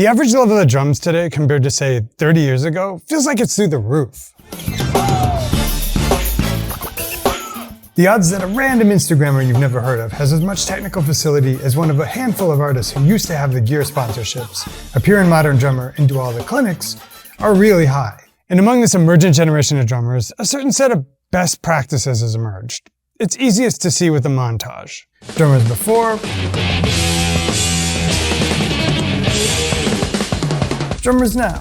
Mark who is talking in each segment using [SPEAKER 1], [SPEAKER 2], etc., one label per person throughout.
[SPEAKER 1] The average level of drums today compared to, say, 30 years ago feels like it's through the roof. The odds that a random Instagrammer you've never heard of has as much technical facility as one of a handful of artists who used to have the gear sponsorships, appear in Modern Drummer, and do all the clinics are really high. And among this emergent generation of drummers, a certain set of best practices has emerged. It's easiest to see with a montage. Drummers before, drummers now.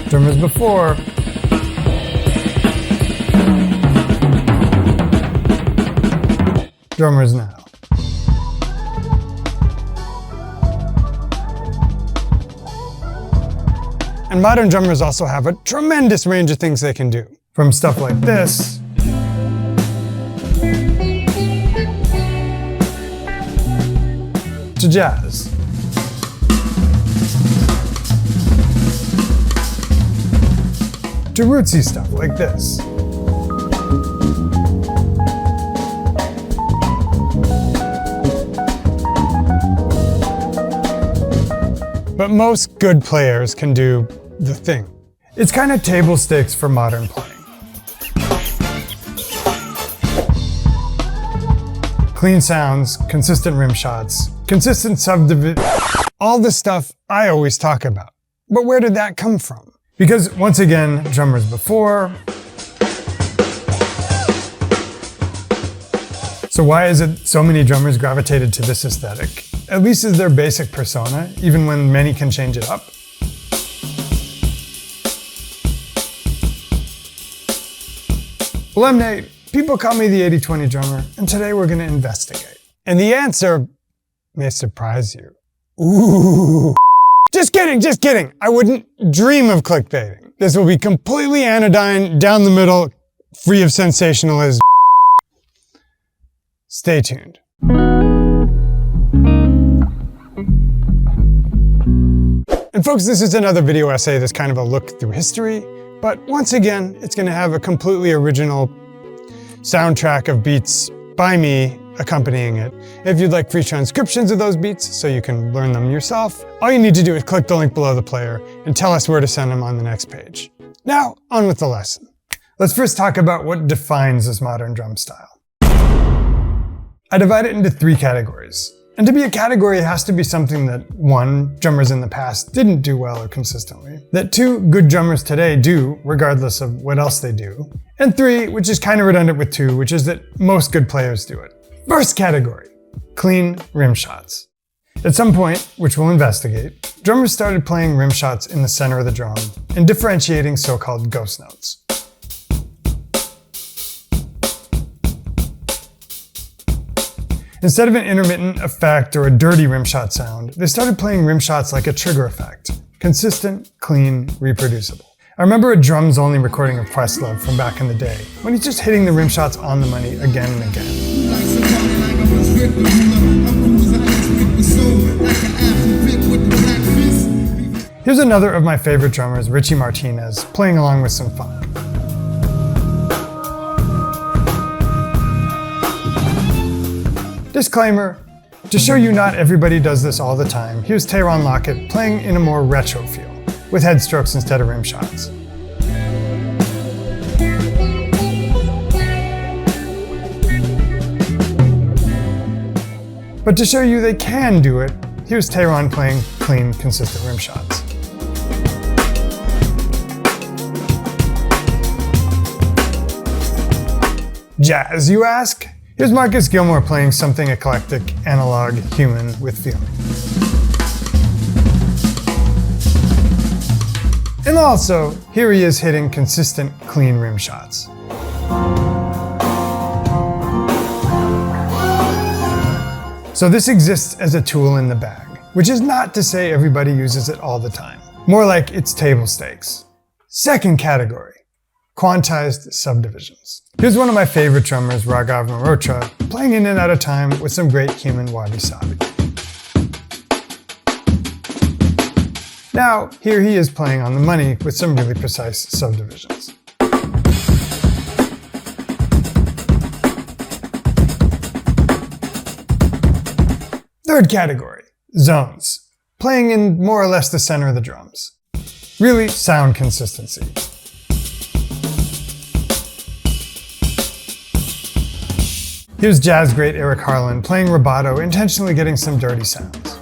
[SPEAKER 1] Drummers before, drummers now. And modern drummers also have a tremendous range of things they can do. From stuff like this, to jazz. To rootsy stuff like this. But most good players can do the thing. It's kind of table stakes for modern playing. Clean sounds, consistent rim shots, consistent subdivision, all the stuff I always talk about. But where did that come from? Because once again, drummers before. So why is it so many drummers gravitated to this aesthetic? At least is their basic persona, even when many can change it up. Lemonade, people call me the 80-20 drummer, and today we're gonna investigate. And the answer may surprise you. Ooh. Just kidding. I wouldn't dream of clickbaiting. This will be completely anodyne, down the middle, free of sensationalism. Stay tuned. And folks, this is another video essay that's kind of a look through history, but once again, it's gonna have a completely original soundtrack of beats by me accompanying it. If you'd like free transcriptions of those beats so you can learn them yourself, all you need to do is click the link below the player and tell us where to send them on the next page. Now, on with the lesson. Let's first talk about what defines this modern drum style. I divide it into 3 categories. And to be a category, it has to be something that 1, drummers in the past didn't do well or consistently, that 2, good drummers today do, regardless of what else they do, and 3, which is kind of redundant with 2, which is that most good players do it. First category, clean rim shots. At some point, which we'll investigate, drummers started playing rim shots in the center of the drum and differentiating so-called ghost notes. Instead of an intermittent effect or a dirty rim shot sound, they started playing rim shots like a trigger effect. Consistent, clean, reproducible. I remember a drums only recording of Questlove from back in the day, when he's just hitting the rim shots on the money again and again. Here's another of my favorite drummers, Richie Martinez, playing along with some funk. Disclaimer, to show you not everybody does this all the time, here's Tayron Lockett playing in a more retro feel, with head strokes instead of rim shots. But to show you they can do it, here's Tayron playing clean, consistent rim shots. Jazz, you ask? Here's Marcus Gilmore playing something eclectic, analog, human, with feeling. And also, here he is hitting consistent, clean rim shots. So this exists as a tool in the bag, which is not to say everybody uses it all the time. More like it's table stakes. Second category, quantized subdivisions. Here's one of my favorite drummers, Raghav Mehrotra, playing in and out of time with some great human wabi-sabi. Now, here he is playing on the money with some really precise subdivisions. Third category, zones, playing in more or less the center of the drums. Really, sound consistency. Here's jazz great Eric Harlan playing rubato, intentionally getting some dirty sounds.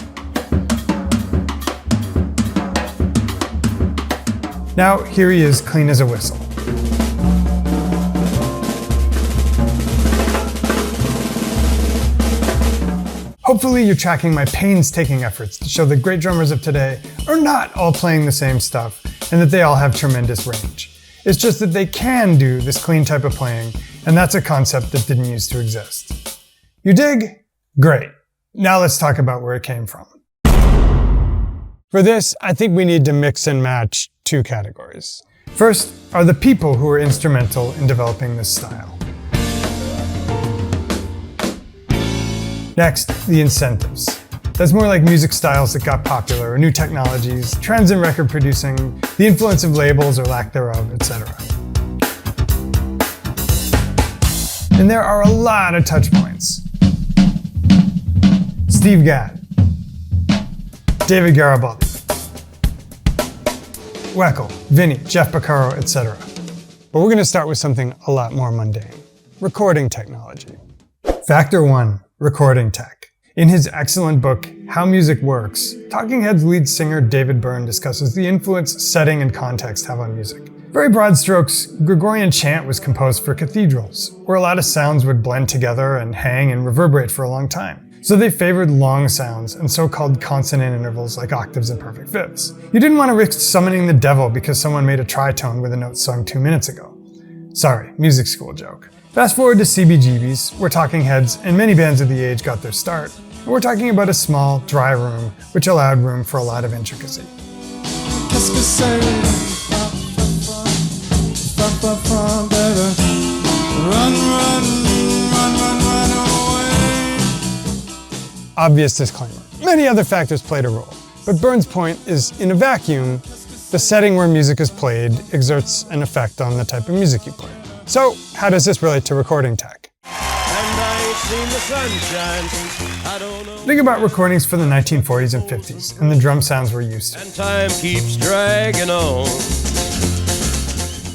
[SPEAKER 1] Now, here he is, clean as a whistle. Hopefully you're tracking my painstaking efforts to show that great drummers of today are not all playing the same stuff and that they all have tremendous range. It's just that they can do this clean type of playing, and that's a concept that didn't used to exist. You dig? Great. Now let's talk about where it came from. For this, I think we need to mix and match two categories. First are the people who were instrumental in developing this style. Next, the incentives. That's more like music styles that got popular, or new technologies, trends in record producing, the influence of labels or lack thereof, etc. And there are a lot of touch points. Steve Gadd, David Garibaldi, Weckl, Vinny, Jeff Porcaro, etc. But we're going to start with something a lot more mundane. Recording technology. Factor 1. Recording tech. In his excellent book, How Music Works, Talking Heads lead singer David Byrne discusses the influence setting and context have on music. Very broad strokes, Gregorian chant was composed for cathedrals, where a lot of sounds would blend together and hang and reverberate for a long time. So they favored long sounds and so-called consonant intervals like octaves and perfect fifths. You didn't want to risk summoning the devil because someone made a tritone with a note sung 2 minutes ago. Sorry, music school joke. Fast forward to CBGBs, where Talking Heads and many bands of the age got their start, and we're talking about a small, dry room, which allowed room for a lot of intricacy. Obvious disclaimer. Many other factors played a role, but Byrne's point is, in a vacuum, the setting where music is played exerts an effect on the type of music you play. So, how does this relate to recording tech? Think about recordings for the 1940s and 50s, and the drum sounds we're used to.
[SPEAKER 2] And time keeps dragging on.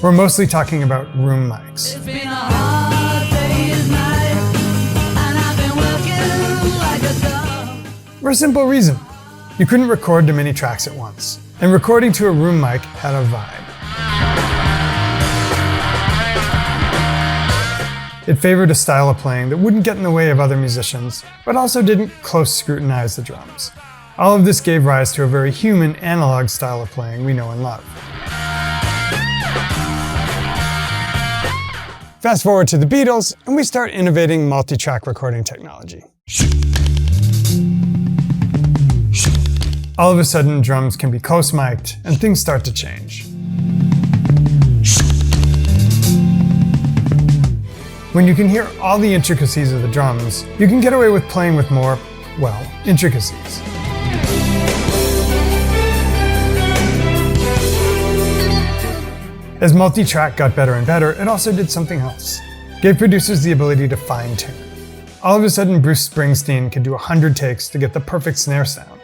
[SPEAKER 1] We're mostly talking about room mics.
[SPEAKER 3] It's been a hard day's night, and I've been working like a dog.
[SPEAKER 1] For a simple reason. You couldn't record too many tracks at once, and recording to a room mic had a vibe. It favored a style of playing that wouldn't get in the way of other musicians, but also didn't close scrutinize the drums. All of this gave rise to a very human, analog style of playing we know and love. Fast forward to the Beatles, and we start innovating multi-track recording technology. All of a sudden, drums can be close mic'd, and things start to change. When you can hear all the intricacies of the drums, you can get away with playing with more, well, intricacies. As multi-track got better and better, it also did something else. Gave producers the ability to fine-tune. All of a sudden, Bruce Springsteen could do 100 takes to get the perfect snare sound.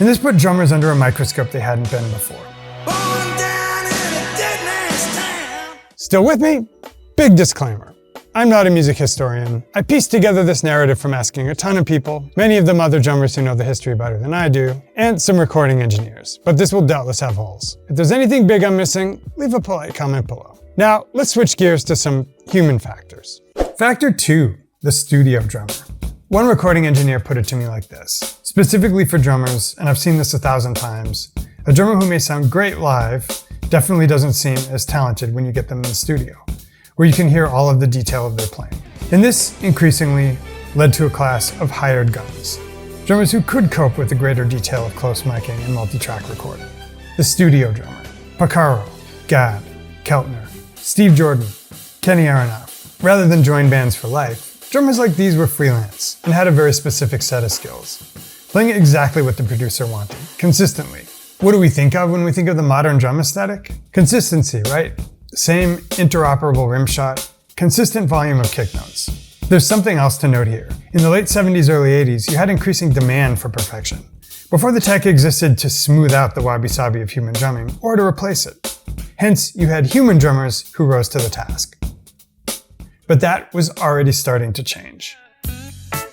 [SPEAKER 1] And this put drummers under a microscope they hadn't been before. Still with me? Big disclaimer. I'm not a music historian. I pieced together this narrative from asking a ton of people, many of them other drummers who know the history better than I do, and some recording engineers, but this will doubtless have holes. If there's anything big I'm missing, leave a polite comment below. Now, let's switch gears to some human factors. Factor 2, the studio drummer. One recording engineer put it to me like this. Specifically for drummers, and I've seen this 1,000 times, a drummer who may sound great live definitely doesn't seem as talented when you get them in the studio, where you can hear all of the detail of their playing. And this increasingly led to a class of hired guns, drummers who could cope with the greater detail of close miking and multi-track recording. The studio drummer. Porcaro, Gadd, Keltner, Steve Jordan, Kenny Aronoff. Rather than join bands for life, drummers like these were freelance and had a very specific set of skills, playing exactly what the producer wanted, consistently. What do we think of when we think of the modern drum aesthetic? Consistency, right? Same interoperable rim shot, consistent volume of kick notes. There's something else to note here. In the late 70s, early 80s, you had increasing demand for perfection, before the tech existed to smooth out the wabi-sabi of human drumming or to replace it. Hence, you had human drummers who rose to the task. But that was already starting to change.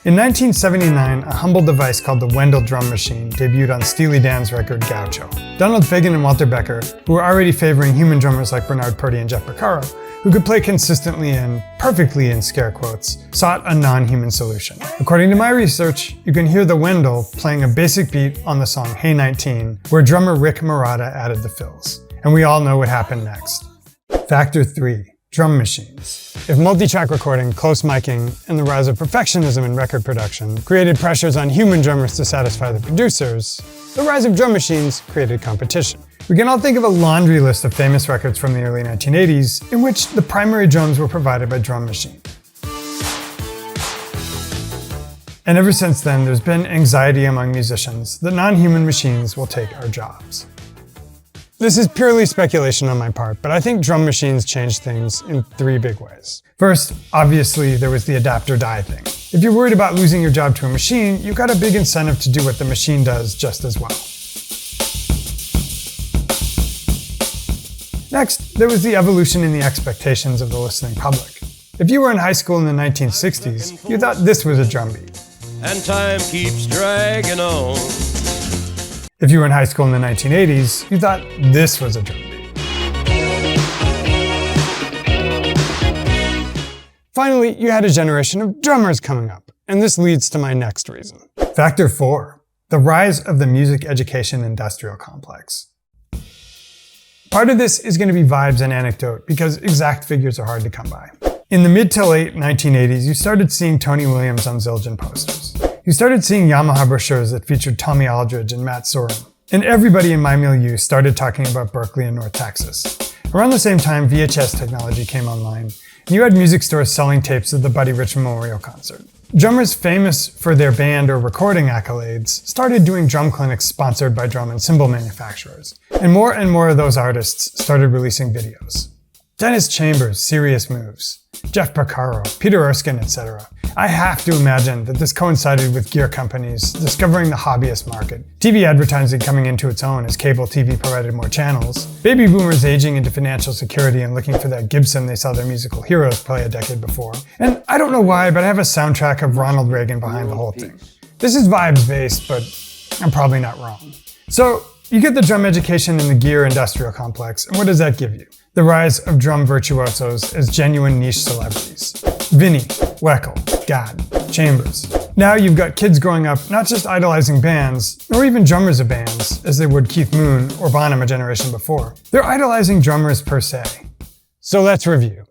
[SPEAKER 1] In 1979, a humble device called the Wendell drum machine debuted on Steely Dan's record Gaucho. Donald Fagen and Walter Becker, who were already favoring human drummers like Bernard Purdie and Jeff Porcaro, who could play consistently and perfectly in scare quotes, sought a non-human solution. According to my research, you can hear the Wendell playing a basic beat on the song Hey 19, where drummer Rick Marotta added the fills. And we all know what happened next. Factor 3. Drum machines. If multi-track recording, close miking, and the rise of perfectionism in record production created pressures on human drummers to satisfy the producers, the rise of drum machines created competition. We can all think of a laundry list of famous records from the early 1980s in which the primary drums were provided by drum machine. And ever since then, there's been anxiety among musicians that non-human machines will take our jobs. This is purely speculation on my part, but I think drum machines changed things in 3 big ways. First, obviously, there was the adapt or die thing. If you're worried about losing your job to a machine, you've got a big incentive to do what the machine does just as well. Next, there was the evolution in the expectations of the listening public. If you were in high school in the 1960s, you thought this was a drum beat.
[SPEAKER 2] And time keeps dragging on.
[SPEAKER 1] If you were in high school in the 1980s, you thought this was a drum beat. Finally, you had a generation of drummers coming up, and this leads to my next reason. Factor 4. The rise of the music education industrial complex. Part of this is going to be vibes and anecdote because exact figures are hard to come by. In the mid to late 1980s, you started seeing Tony Williams on Zildjian posters. You started seeing Yamaha brochures that featured Tommy Aldridge and Matt Sorum. And everybody in my milieu started talking about Berkeley and North Texas. Around the same time, VHS technology came online, and you had music stores selling tapes of the Buddy Rich Memorial Concert. Drummers famous for their band or recording accolades started doing drum clinics sponsored by drum and cymbal manufacturers. And more of those artists started releasing videos. Dennis Chambers, Serious Moves, Jeff Porcaro, Peter Erskine, etc. I have to imagine that this coincided with gear companies discovering the hobbyist market, TV advertising coming into its own as cable TV provided more channels, baby boomers aging into financial security and looking for that Gibson they saw their musical heroes play a decade before. And I don't know why, but I have a soundtrack of Ronald Reagan behind the whole thing. This is vibes based, but I'm probably not wrong. So you get the drum education in the gear industrial complex, and what does that give you? The rise of drum virtuosos as genuine niche celebrities. Vinny, Weckl, Gadd, Chambers. Now you've got kids growing up not just idolizing bands, nor even drummers of bands, as they would Keith Moon or Bonham a generation before. They're idolizing drummers per se. So let's review.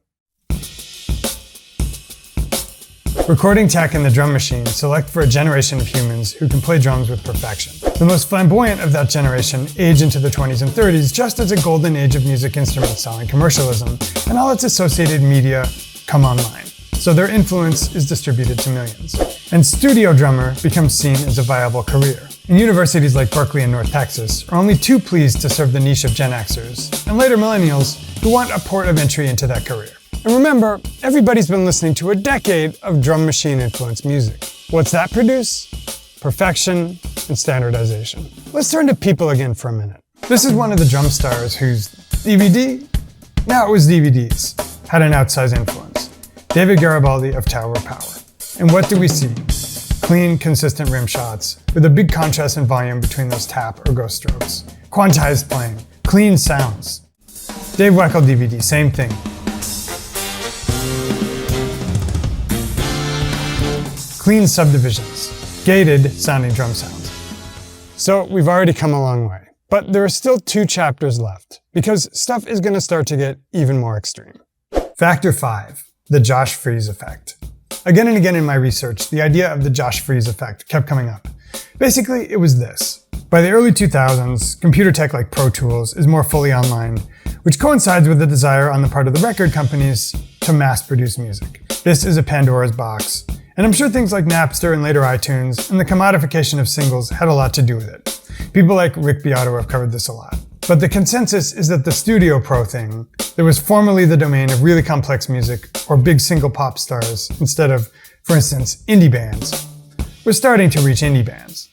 [SPEAKER 1] Recording tech and the drum machine select for a generation of humans who can play drums with perfection. The most flamboyant of that generation age into the 20s and 30s just as a golden age of music instrument selling commercialism and all its associated media come online. So their influence is distributed to millions. And studio drummer becomes seen as a viable career. And universities like Berkeley and North Texas are only too pleased to serve the niche of Gen Xers and later millennials who want a port of entry into that career. And remember, everybody's been listening to a decade of drum machine influenced music. What's that produce? Perfection and standardization. Let's turn to people again for a minute. This is one of the drum stars whose DVD? Now it was DVDs. Had an outsized influence. David Garibaldi of Tower of Power. And what do we see? Clean, consistent rim shots with a big contrast in volume between those tap or ghost strokes. Quantized playing. Clean sounds. Dave Weckl DVD, same thing. Clean subdivisions, gated sounding drum sounds. So we've already come a long way, but there are still 2 chapters left because stuff is going to start to get even more extreme. Factor 5, the Josh Freese Effect. Again and again in my research, the idea of the Josh Freese Effect kept coming up. Basically, it was this. By the early 2000s, computer tech like Pro Tools is more fully online, which coincides with the desire on the part of the record companies to mass produce music. This is a Pandora's box. And I'm sure things like Napster and later iTunes and the commodification of singles had a lot to do with it. People like Rick Beato have covered this a lot. But the consensus is that the Studio Pro thing, that was formerly the domain of really complex music or big single pop stars instead of, for instance, indie bands, was starting to reach indie bands.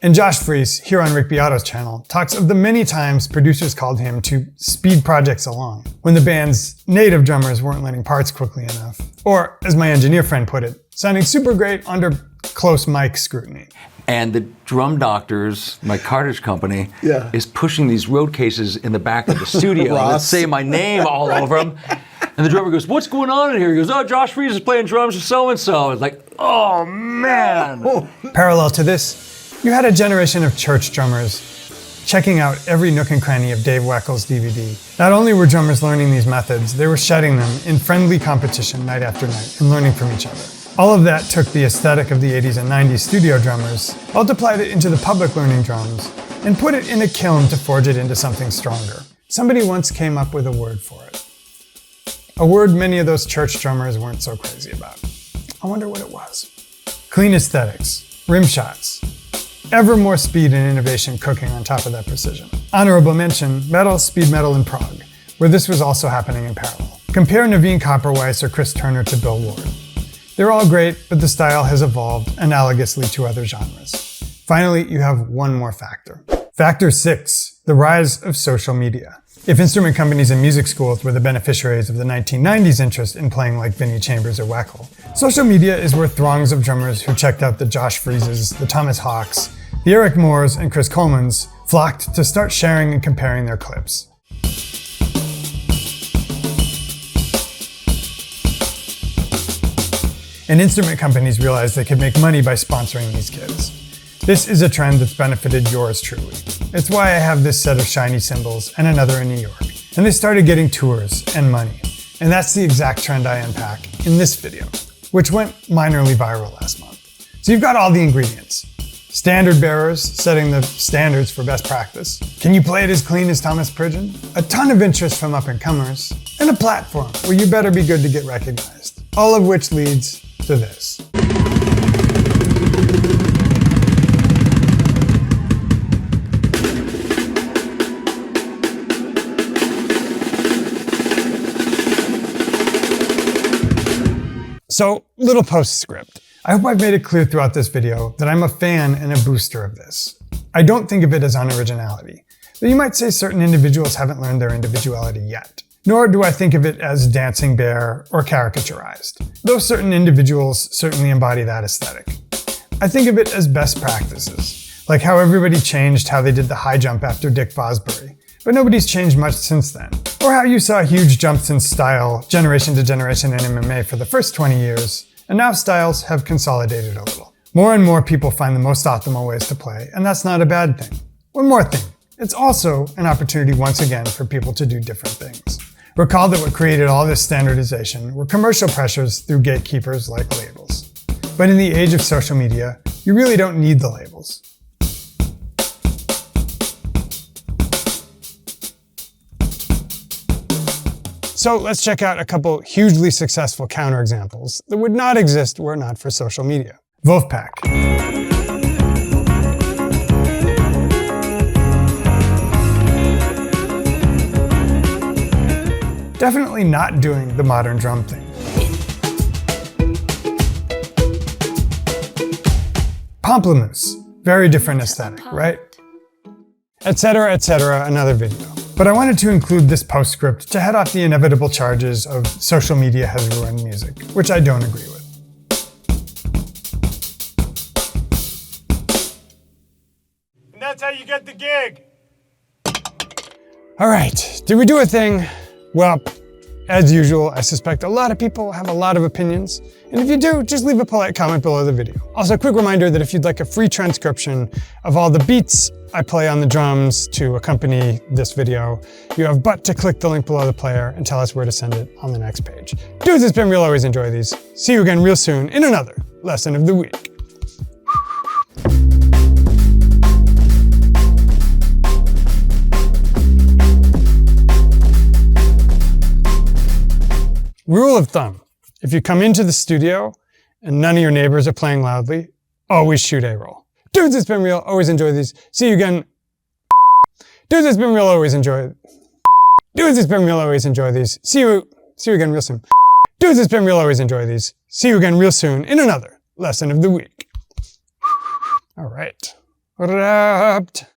[SPEAKER 1] And Josh Freese, here on Rick Beato's channel, talks of the many times producers called him to speed projects along when the band's native drummers weren't learning parts quickly enough. Or, as my engineer friend put it, sounding super great under close mic scrutiny.
[SPEAKER 4] And the drum doctors, my cartridge company, is pushing these road cases in the back of the studio that say my name all over them. And the drummer goes, "What's going on in here?" He goes, "Oh, Josh Freese is playing drums for so-and-so." It's like, oh, man.
[SPEAKER 1] Parallel to this, you had a generation of church drummers checking out every nook and cranny of Dave Weckel's DVD. Not only were drummers learning these methods, they were shedding them in friendly competition night after night and learning from each other. All of that took the aesthetic of the 80s and 90s studio drummers, multiplied it into the public learning drums, and put it in a kiln to forge it into something stronger. Somebody once came up with a word for it. A word many of those church drummers weren't so crazy about. I wonder what it was. Clean aesthetics, rim shots, ever more speed and innovation cooking on top of that precision. Honorable mention, metal, speed metal, and prog, where this was also happening in parallel. Compare Naveen Copperweiss or Chris Turner to Bill Ward. They're all great, but the style has evolved analogously to other genres. Finally, you have one more factor. Factor 6, the rise of social media. If instrument companies and music schools were the beneficiaries of the 1990s interest in playing like Vinnie Chambers or Weckel, social media is where throngs of drummers who checked out the Josh Freeses, the Thomas Hawks, the Eric Moores, and Chris Colemans flocked to start sharing and comparing their clips. And instrument companies realized they could make money by sponsoring these kids. This is a trend that's benefited yours truly. It's why I have this set of shiny cymbals and another in New York. And they started getting tours and money. And that's the exact trend I unpack in this video, which went minorly viral last month. So you've got all the ingredients. Standard bearers setting the standards for best practice. Can you play it as clean as Thomas Pridgeon? A ton of interest from up-and-comers. And a platform where you better be good to get recognized. All of which leads to this. So, little postscript. I hope I've made it clear throughout this video that I'm a fan and a booster of this. I don't think of it as unoriginality, though you might say certain individuals haven't learned their individuality yet. Nor do I think of it as dancing bear or caricaturized, though certain individuals certainly embody that aesthetic. I think of it as best practices, like how everybody changed how they did the high jump after Dick Fosbury, but nobody's changed much since then. Or how you saw huge jumps in style generation to generation in MMA for the first 20 years, and now styles have consolidated a little. More and more people find the most optimal ways to play, and that's not a bad thing. One more thing, it's also an opportunity once again for people to do different things. Recall that what created all this standardization were commercial pressures through gatekeepers like labels. But in the age of social media, you really don't need the labels. So let's check out a couple hugely successful counterexamples that would not exist were it not for social media. Wolfpack. Definitely not doing the modern drum thing. Pamplemousse, very different aesthetic, right? Etc., another video. But I wanted to include this postscript to head off the inevitable charges of social media has ruined music, which I don't agree with. And that's how you get the gig. All right, did we do a thing? Well, as usual, I suspect a lot of people have a lot of opinions. And if you do, just leave a polite comment below the video. Also, a quick reminder that if you'd like a free transcription of all the beats I play on the drums to accompany this video, you have but to click the link below the player and tell us where to send it on the next page. Dudes, it's been real. Always enjoy these. See you again real soon in another lesson of the week. Rule of thumb, if you come into the studio and none of your neighbors are playing loudly, always shoot A-roll. Dudes, it's been real. Always enjoy these. See you again. Dudes, it's been real. Always enjoy. Dudes, it's been real. Always enjoy these. See you again real soon. Dudes, it's been real. Always enjoy these. See you again real soon in another lesson of the week. All right. Wrapped.